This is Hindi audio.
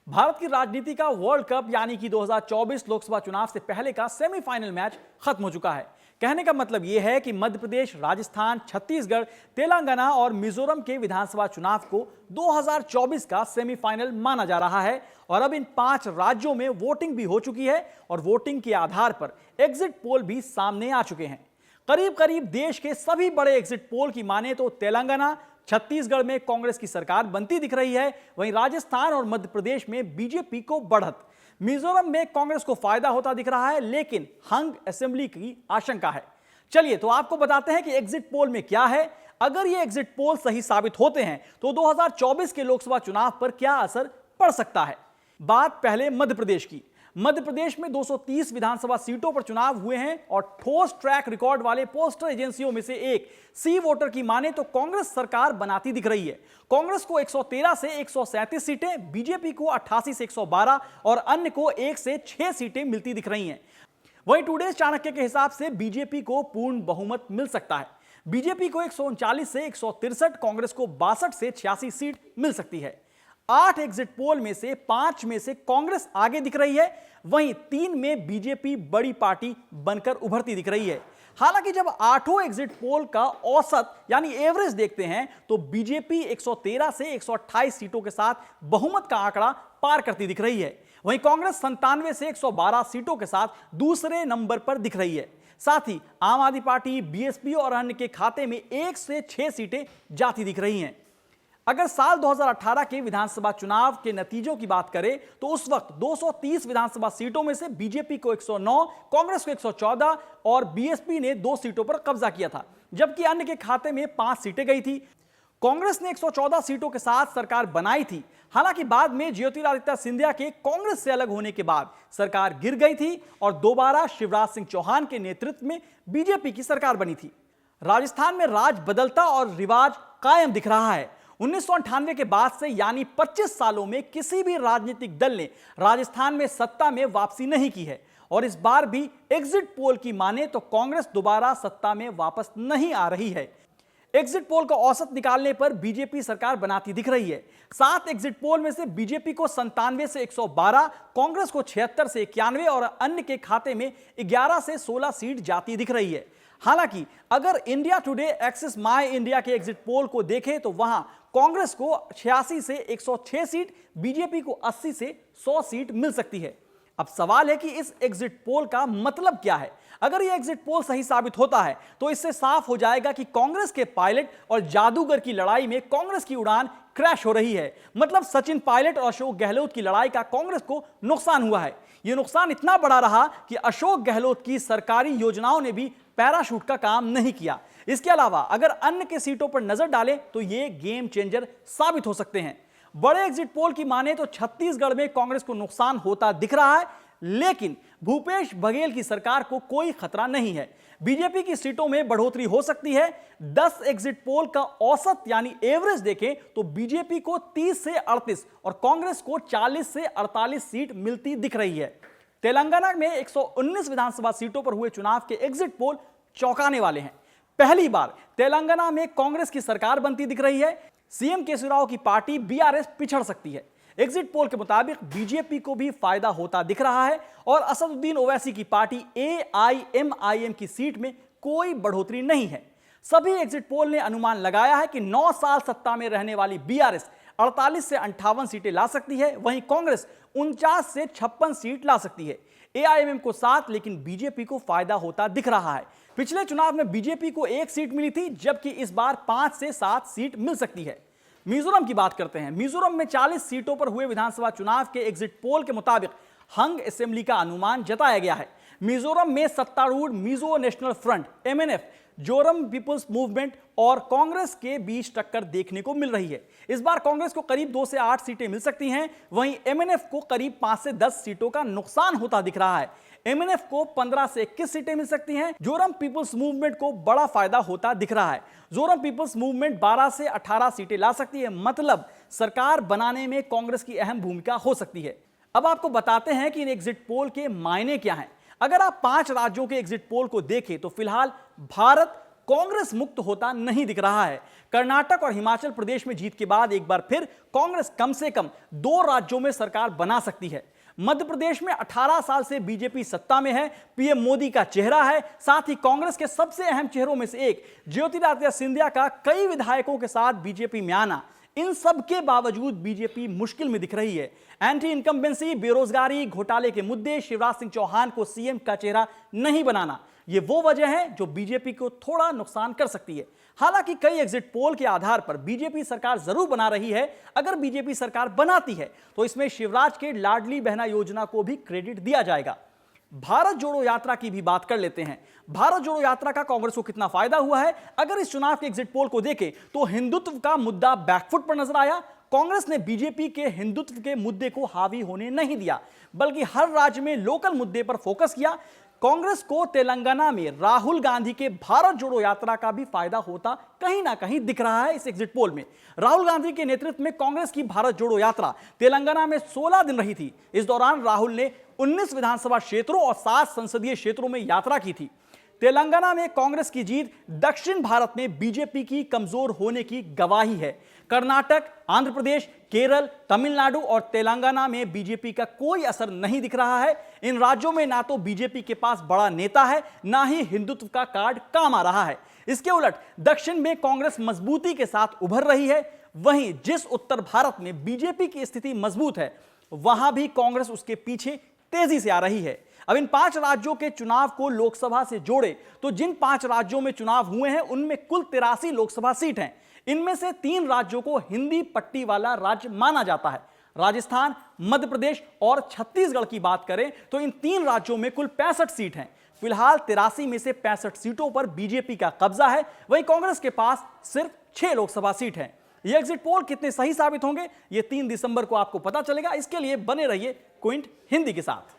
भारत की राजनीति का वर्ल्ड कप यानी कि 2024 लोकसभा चुनाव से पहले का सेमीफाइनल मैच खत्म हो चुका है। कहने का मतलब यह है कि मध्य प्रदेश, राजस्थान, छत्तीसगढ़, तेलंगाना और मिजोरम के विधानसभा चुनाव को 2024 का सेमीफाइनल माना जा रहा है और अब इन 5 राज्यों में वोटिंग भी हो चुकी है और वोटिंग के आधार पर एग्जिट पोल भी सामने आ चुके हैं। करीब करीब देश के सभी बड़े एग्जिट पोल की माने तो तेलंगाना, छत्तीसगढ़ में कांग्रेस की सरकार बनती दिख रही है, वहीं राजस्थान और मध्य प्रदेश में बीजेपी को बढ़त, मिजोरम में कांग्रेस को फायदा होता दिख रहा है, लेकिन हंग असेंबली की आशंका है। चलिए तो आपको बताते हैं कि एग्जिट पोल में क्या है। अगर ये एग्जिट पोल सही साबित होते हैं तो 2024 के लोकसभा चुनाव पर क्या असर पड़ सकता है। बात पहले मध्य प्रदेश की। मध्य प्रदेश में 230 विधानसभा सीटों पर चुनाव हुए हैं और ठोस ट्रैक रिकॉर्ड वाले पोस्टल एजेंसियों में से एक सी वोटर की माने तो कांग्रेस सरकार बनाती दिख रही है। कांग्रेस को 113 से 137 सीटें, बीजेपी को 88 से 112 और अन्य को 1 से 6 सीटें मिलती दिख रही हैं। वहीं टुडे चाणक्य के हिसाब से बीजेपी को पूर्ण बहुमत मिल सकता है। बीजेपी को 139 से 163, कांग्रेस को 62 से 86 सीट मिल सकती है। 8 एग्जिट पोल में से 5 में से कांग्रेस आगे दिख रही है, वहीं 3 में बीजेपी बड़ी पार्टी बनकर उभरती दिख रही है। हालांकि जब 8 एग्जिट पोल का औसत यानी एवरेज देखते हैं तो बीजेपी 113 से 128 सीटों के साथ बहुमत का आंकड़ा पार करती दिख रही है। वहीं कांग्रेस 97 से 112 सीटों के साथ दूसरे नंबर पर दिख रही है। साथ ही आम आदमी पार्टी, बीएसपी और अन्य के खाते में 1 से 6 सीटें जाती दिख रही हैं। अगर साल 2018 के विधानसभा चुनाव के नतीजों की बात करें तो उस वक्त 230 विधानसभा सीटों में से बीजेपी को 109, कांग्रेस को 114 और बीएसपी ने 2 सीटों पर कब्जा किया था, जबकि अन्य के खाते में 5 सीटें गई थी। कांग्रेस ने 114 सीटों के साथ सरकार बनाई थी। हालांकि बाद में ज्योतिरादित्य सिंधिया के कांग्रेस से अलग होने के बाद सरकार गिर गई थी और दोबारा शिवराज सिंह चौहान के नेतृत्व में बीजेपी की सरकार बनी थी। राजस्थान में राज बदलता और रिवाज कायम दिख रहा है। 1998 के बाद से यानी 25 सालों में किसी भी राजनीतिक दल ने राजस्थान में सत्ता में वापसी नहीं की है और इस बार भी एग्जिट पोल की माने तो कांग्रेस दोबारा सत्ता में वापस नहीं आ रही है। एग्जिट पोल का औसत निकालने पर बीजेपी सरकार बनाती दिख रही है। 7 एग्जिट पोल में से बीजेपी को 97 से 112, कांग्रेस को 76 से 91 और अन्य के खाते में 11 से 16 सीट जाती दिख रही है। हालांकि अगर India today axis my India के एग्जिट पोल को देखें तो वहां कांग्रेस को 86 से 106 सीट, बीजेपी को 80 से 100 सीट मिल सकती है। अब सवाल है कि इस एग्जिट पोल का मतलब क्या है। अगर यह एग्जिट पोल सही साबित होता है तो इससे साफ हो जाएगा कि कांग्रेस के पायलट और जादूगर की लड़ाई में कांग्रेस की उड़ान क्रैश हो रही है। मतलब सचिन पायलट और अशोक गहलोत की लड़ाई का कांग्रेस को नुकसान हुआ है। यह नुकसान इतना बड़ा रहा कि अशोक गहलोत की सरकारी योजनाओं ने भी पैराशूट का काम नहीं किया। इसके अलावा अगर अन्य के सीटों पर नजर डालें तो ये गेम चेंजर साबित हो सकते हैं। बड़े एग्जिट पोल की माने तो छत्तीसगढ़ में कांग्रेस को नुकसान होता दिख रहा है, लेकिन भूपेश बघेल की सरकार को कोई खतरा नहीं है। बीजेपी की सीटों में बढ़ोतरी हो सकती है। 10 एग्जिट पोल का औसत यानी एवरेज देखें तो बीजेपी को 30 से 38 और कांग्रेस को 40 से 48 सीट मिलती दिख रही है। तेलंगाना में 119 विधानसभा सीटों पर हुए चुनाव के एग्जिट पोल चौंकाने वाले हैं। पहली बार तेलंगाना में कांग्रेस की सरकार बनती दिख रही है। सीएम केसरीराव की पार्टी बीआरएस पिछड़ सकती है। एग्जिट पोल के मुताबिक बीजेपी को भी फायदा होता दिख रहा है और असदुद्दीन ओवैसी की पार्टी एआईएमआईएम की सीट में कोई बढ़ोतरी नहीं है। सभी एग्जिट पोल ने अनुमान लगाया है कि 9 साल सत्ता में रहने वाली बीआरएस 48 से 58 सीटें ला सकती है, वहीं कांग्रेस 49 से 56 सीट ला सकती है। एआईएमआईएम को 7, लेकिन बीजेपी को फायदा होता दिख रहा है। पिछले चुनाव में बीजेपी को 1 सीट मिली थी, जबकि इस बार 5 से 7 सीट मिल सकती है। मिजोरम की बात करते हैं। मिजोरम में 40 सीटों पर हुए विधानसभा चुनाव के एग्जिट पोल के मुताबिक हंग असेंबली का अनुमान जताया गया है। मिजोरम में सत्तारूढ़ Mizo national front MNF, Zoram people's movement और कांग्रेस के बीच टक्कर देखने को मिल रही है। इस बार कांग्रेस को करीब 2 से 8 सीटें मिल सकती हैं, वहीं एमएनएफ को करीब 5 से 10 सीटों का नुकसान होता दिख रहा है। एमएनएफ को 15 से 21 सीटें मिल सकती हैं। जोरम पीपुल्स मूवमेंट को बड़ा फायदा होता दिख रहा है। जोरम पीपुल्स मूवमेंट 12 से 18 सीटें ला सकती है। मतलब सरकार बनाने में कांग्रेस की अहम भूमिका हो सकती है। अब आपको बताते हैं कि इन एग्जिट पोल के मायने क्या हैं। अगर आप 5 राज्यों के एग्जिट पोल को देखें तो फिलहाल भारत, कांग्रेस मुक्त होता नहीं दिख रहा है। कर्नाटक और हिमाचल प्रदेश में जीत के बाद एक बार फिर कांग्रेस कम से कम 2 राज्यों में सरकार बना सकती है। मध्य प्रदेश में 18 साल से बीजेपी सत्ता में है, पीएम मोदी का चेहरा है। साथ ही कांग्रेस के सबसे अहम चेहरों में से एक ज्योतिरादित्य सिंधिया का कई विधायकों के साथ बीजेपी में आना, इन सब के बावजूद बीजेपी मुश्किल में दिख रही है। एंटी इनकम्बेंसी, बेरोजगारी, घोटाले के मुद्दे, शिवराज सिंह चौहान को सीएम का चेहरा नहीं बनाना, ये वो वजह है जो बीजेपी को थोड़ा नुकसान कर सकती है। हालांकि कई एग्जिट पोल के आधार पर बीजेपी सरकार जरूर बना रही है। अगर बीजेपी सरकार बनाती है तो इसमें शिवराज के लाडली बहना योजना को भी क्रेडिट दिया जाएगा। भारत जोड़ो यात्रा की भी बात कर लेते हैं। भारत जोड़ो यात्रा का कांग्रेस को कितना फायदा हुआ है? अगर इस चुनाव के एग्जिट पोल को देखें तो हिंदुत्व का मुद्दा बैकफुट पर नजर आया। कांग्रेस ने बीजेपी के हिंदुत्व के मुद्दे को हावी होने नहीं दिया, बल्कि हर राज्य में लोकल मुद्दे पर फोकस किया। कांग्रेस को तेलंगाना में राहुल गांधी के भारत जोड़ो यात्रा का भी फायदा होता कहीं ना कहीं दिख रहा है। इस एग्जिट पोल में राहुल गांधी के नेतृत्व में कांग्रेस की भारत जोड़ो यात्रा तेलंगाना में 16 दिन रही थी। इस दौरान राहुल ने 19 विधानसभा क्षेत्रों और 7 संसदीय क्षेत्रों में यात्रा की थी। तेलंगाना में कांग्रेस की जीत दक्षिण भारत में बीजेपी की कमजोर होने की गवाही है। कर्नाटक, आंध्र प्रदेश, केरल, तमिलनाडु और तेलंगाना में बीजेपी का कोई असर नहीं दिख रहा है। इन राज्यों में ना तो बीजेपी के पास बड़ा नेता है, ना ही हिंदुत्व का कार्ड काम आ रहा है। इसके उलट दक्षिण में कांग्रेस मजबूती के साथ उभर रही है। वहीं जिस उत्तर भारत में बीजेपी की स्थिति मजबूत है, वहां भी कांग्रेस उसके पीछे तेजी से आ रही है। अब इन 5 राज्यों के चुनाव को लोकसभा से जोड़े तो जिन 5 राज्यों में चुनाव हुए हैं उनमें कुल 83 लोकसभा सीट हैं। इनमें से 3 राज्यों को हिंदी पट्टी वाला राज्य माना जाता है। राजस्थान, मध्य प्रदेश और छत्तीसगढ़ की बात करें तो इन 3 राज्यों में कुल 65 सीट हैं। फिलहाल 83 में से 65 सीटों पर बीजेपी का कब्जा है। वहीं कांग्रेस के पास सिर्फ 6 लोकसभा सीट हैं। ये एग्जिट पोल कितने सही साबित होंगे, ये 3 दिसंबर को आपको पता चलेगा। इसके लिए बने रहिए क्विंट हिंदी के साथ।